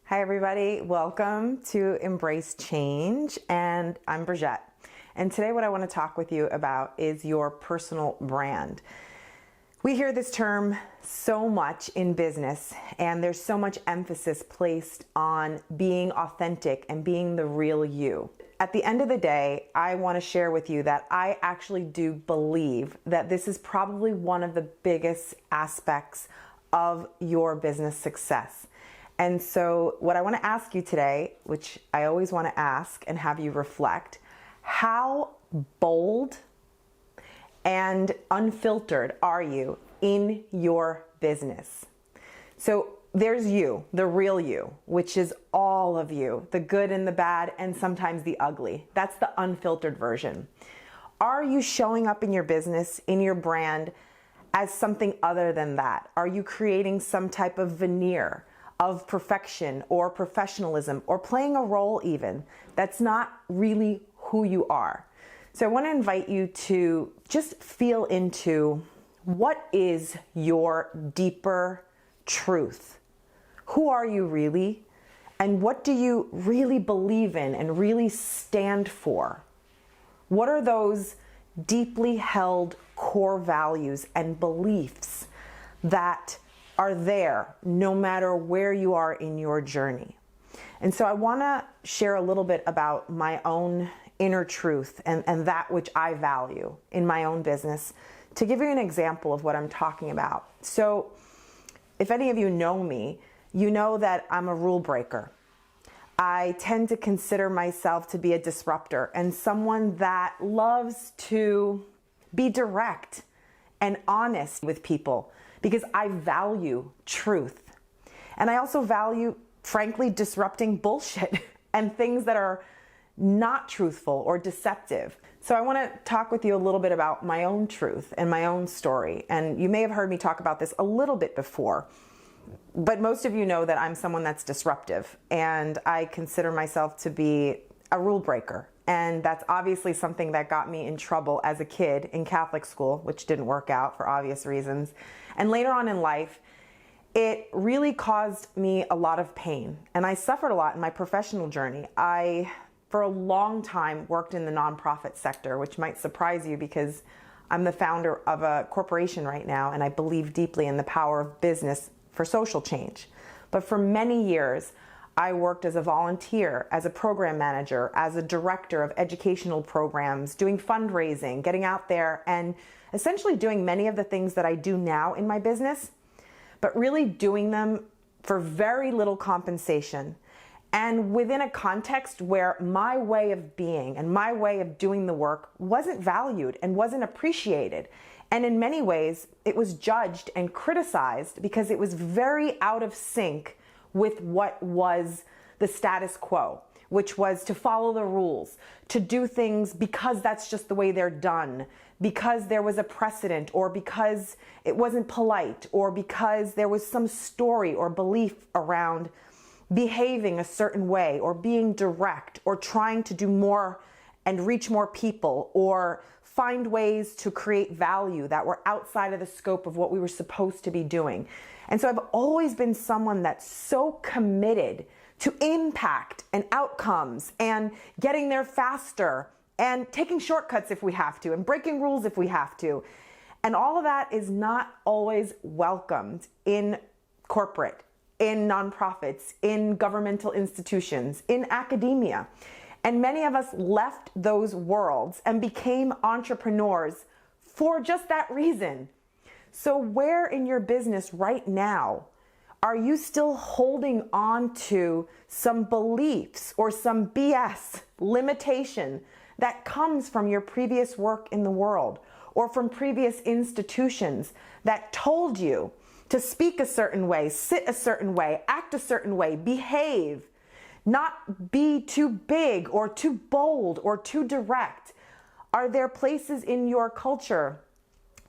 Hi everybody, welcome to Embrace Change, and I'm Brigitte. And today what I want to talk with you about is your personal brand. We hear this term so much in business, and there's so much emphasis placed on being authentic and being the real you. At the end of the day, I want to share with you that I actually do believe that this is probably one of the biggest aspects of your business success. And so what I want to ask you today, which I always want to ask and have you reflect, how bold and unfiltered are you in your business? So there's you, the real you, which is all of you, the good and the bad and sometimes the ugly. That's the unfiltered version. Are you showing up in your business, in your brand, as something other than that? Are you creating some type of veneer of perfection or professionalism or playing a role even that's not really who you are? So I want to invite you to just feel into what is your deeper truth. Who are you really? And what do you really believe in and really stand for? What are those deeply held core values and beliefs that are there no matter where you are in your journey? And so I want to share a little bit about my own inner truth and that which I value in my own business to give you an example of what I'm talking about. So if any of you know me, you know that I'm a rule breaker. I tend to consider myself to be a disruptor and someone that loves to be direct and honest with people, because I value truth. And I also value, frankly, disrupting bullshit and things that are not truthful or deceptive. So I want to talk with you a little bit about my own truth and my own story. And you may have heard me talk about this a little bit before, but most of you know that I'm someone that's disruptive, and I consider myself to be a rule breaker. And that's obviously something that got me in trouble as a kid in Catholic school, which didn't work out for obvious reasons. And later on in life, it really caused me a lot of pain. And I suffered a lot in my professional journey. I, for a long time, worked in the nonprofit sector, which might surprise you because I'm the founder of a corporation right now, and I believe deeply in the power of business for social change. But for many years, I worked as a volunteer, as a program manager, as a director of educational programs, doing fundraising, getting out there and essentially doing many of the things that I do now in my business, but really doing them for very little compensation and within a context where my way of being and my way of doing the work wasn't valued and wasn't appreciated. And in many ways, it was judged and criticized because it was very out of sync with what was the status quo, which was to follow the rules, to do things because that's just the way they're done, because there was a precedent, or because it wasn't polite, or because there was some story or belief around behaving a certain way, or being direct, or trying to do more and reach more people, or find ways to create value that were outside of the scope of what we were supposed to be doing. And so I've always been someone that's so committed to impact and outcomes and getting there faster and taking shortcuts if we have to and breaking rules if we have to. And all of that is not always welcomed in corporate, in nonprofits, in governmental institutions, in academia. And many of us left those worlds and became entrepreneurs for just that reason. So where in your business right now are you still holding on to some beliefs or some BS limitation that comes from your previous work in the world or from previous institutions that told you to speak a certain way, sit a certain way, act a certain way, behave, not be too big or too bold or too direct? Are there places in your culture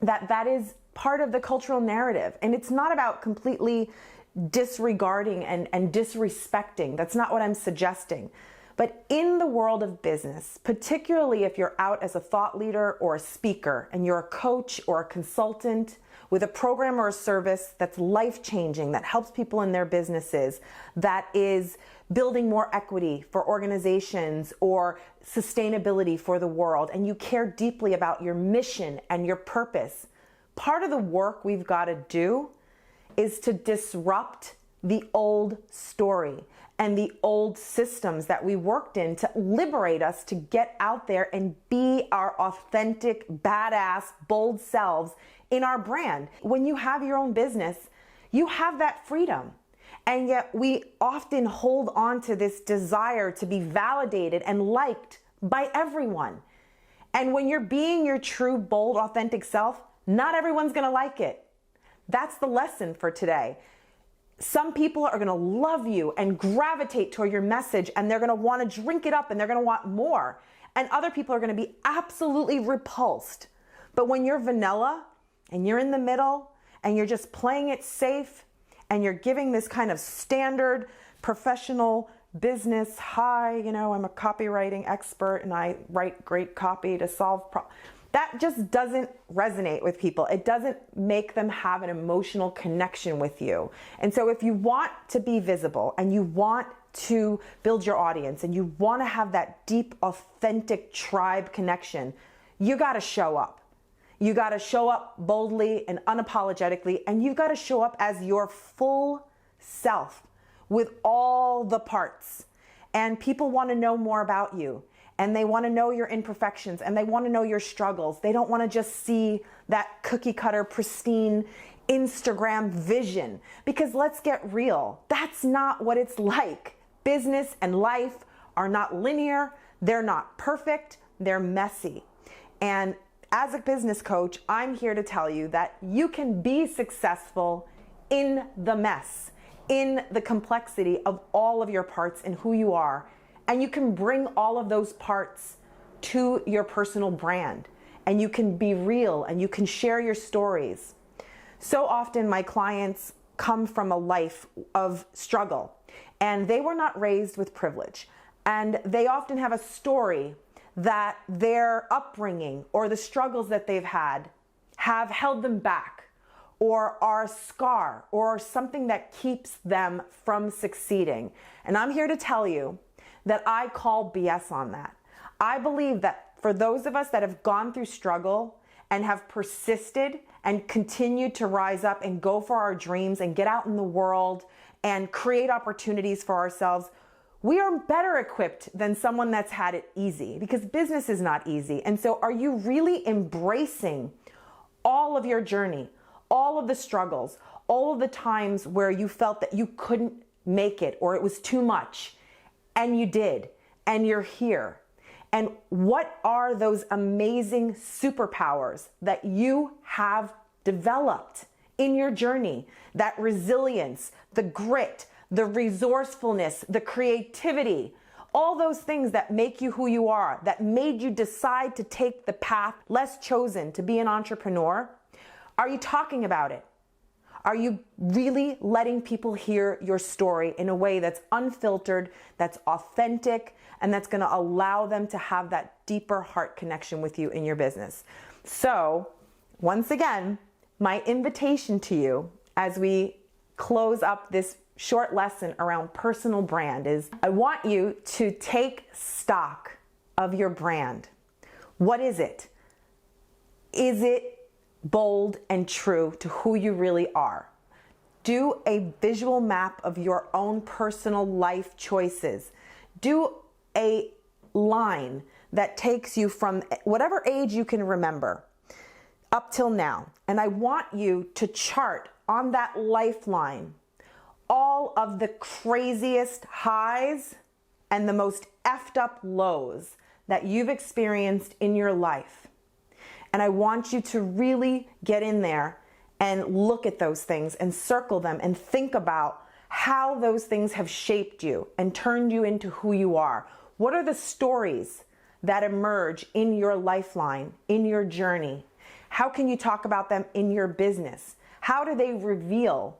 that is part of the cultural narrative? And it's not about completely disregarding and disrespecting. That's not what I'm suggesting. But in the world of business, particularly if you're out as a thought leader or a speaker and you're a coach or a consultant with a program or a service that's life-changing, that helps people in their businesses, that is building more equity for organizations or sustainability for the world, and you care deeply about your mission and your purpose, part of the work we've got to do is to disrupt the old story and the old systems that we worked in to liberate us to get out there and be our authentic, badass, bold selves in our brand. When you have your own business, you have that freedom. And yet we often hold on to this desire to be validated and liked by everyone. And when you're being your true, bold, authentic self, not everyone's gonna like it. That's the lesson for today. Some people are gonna love you and gravitate toward your message, and they're gonna wanna drink it up and they're gonna want more. And other people are gonna be absolutely repulsed. But when you're vanilla and you're in the middle and you're just playing it safe and you're giving this kind of standard professional business, hi, I'm a copywriting expert and I write great copy to solve problems. That just doesn't resonate with people. It doesn't make them have an emotional connection with you. And so if you want to be visible and you want to build your audience and you want to have that deep, authentic tribe connection, you got to show up. You got to show up boldly and unapologetically, and you've got to show up as your full self with all the parts. And people want to know more about you. And they want to know your imperfections and they want to know your struggles. They don't want to just see that cookie cutter, pristine Instagram vision. Because let's get real, that's not what it's like. Business and life are not linear, they're not perfect, they're messy. And as a business coach, I'm here to tell you that you can be successful in the mess, in the complexity of all of your parts and who you are. And you can bring all of those parts to your personal brand, and you can be real and you can share your stories. So often my clients come from a life of struggle and they were not raised with privilege. And they often have a story that their upbringing or the struggles that they've had have held them back, or are a scar or something that keeps them from succeeding. And I'm here to tell you that I call BS on that. I believe that for those of us that have gone through struggle and have persisted and continued to rise up and go for our dreams and get out in the world and create opportunities for ourselves, we are better equipped than someone that's had it easy, because business is not easy. And so are you really embracing all of your journey, all of the struggles, all of the times where you felt that you couldn't make it or it was too much? And you did, and you're here. And what are those amazing superpowers that you have developed in your journey? That resilience, the grit, the resourcefulness, the creativity, all those things that make you who you are, that made you decide to take the path less chosen to be an entrepreneur. Are you talking about it? Are you really letting people hear your story in a way that's unfiltered, that's authentic, and that's going to allow them to have that deeper heart connection with you in your business? So, once again, my invitation to you as we close up this short lesson around personal brand is I want you to take stock of your brand. What is it? Is it bold and true to who you really are? Do a visual map of your own personal life choices. Do a line that takes you from whatever age you can remember up till now. And I want you to chart on that lifeline all of the craziest highs and the most effed up lows that you've experienced in your life. And I want you to really get in there and look at those things and circle them and think about how those things have shaped you and turned you into who you are. What are the stories that emerge in your lifeline, in your journey? How can you talk about them in your business? How do they reveal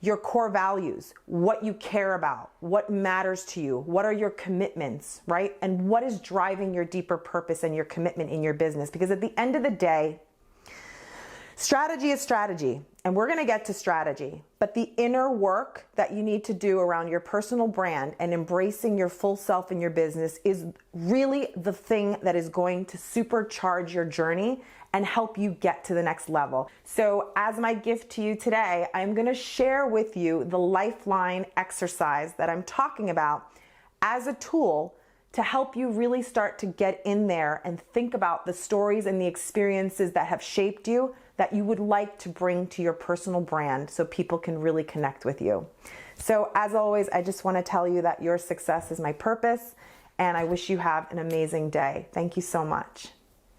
your core values, what you care about, what matters to you, what are your commitments, right? And what is driving your deeper purpose and your commitment in your business? Because at the end of the day, strategy is strategy, and we're gonna get to strategy, but the inner work that you need to do around your personal brand and embracing your full self in your business is really the thing that is going to supercharge your journey and help you get to the next level. So as my gift to you today, I'm gonna share with you the Lifeline exercise that I'm talking about as a tool to help you really start to get in there and think about the stories and the experiences that have shaped you that you would like to bring to your personal brand so people can really connect with you. So as always, I just want to tell you that your success is my purpose, and I wish you have an amazing day. Thank you so much.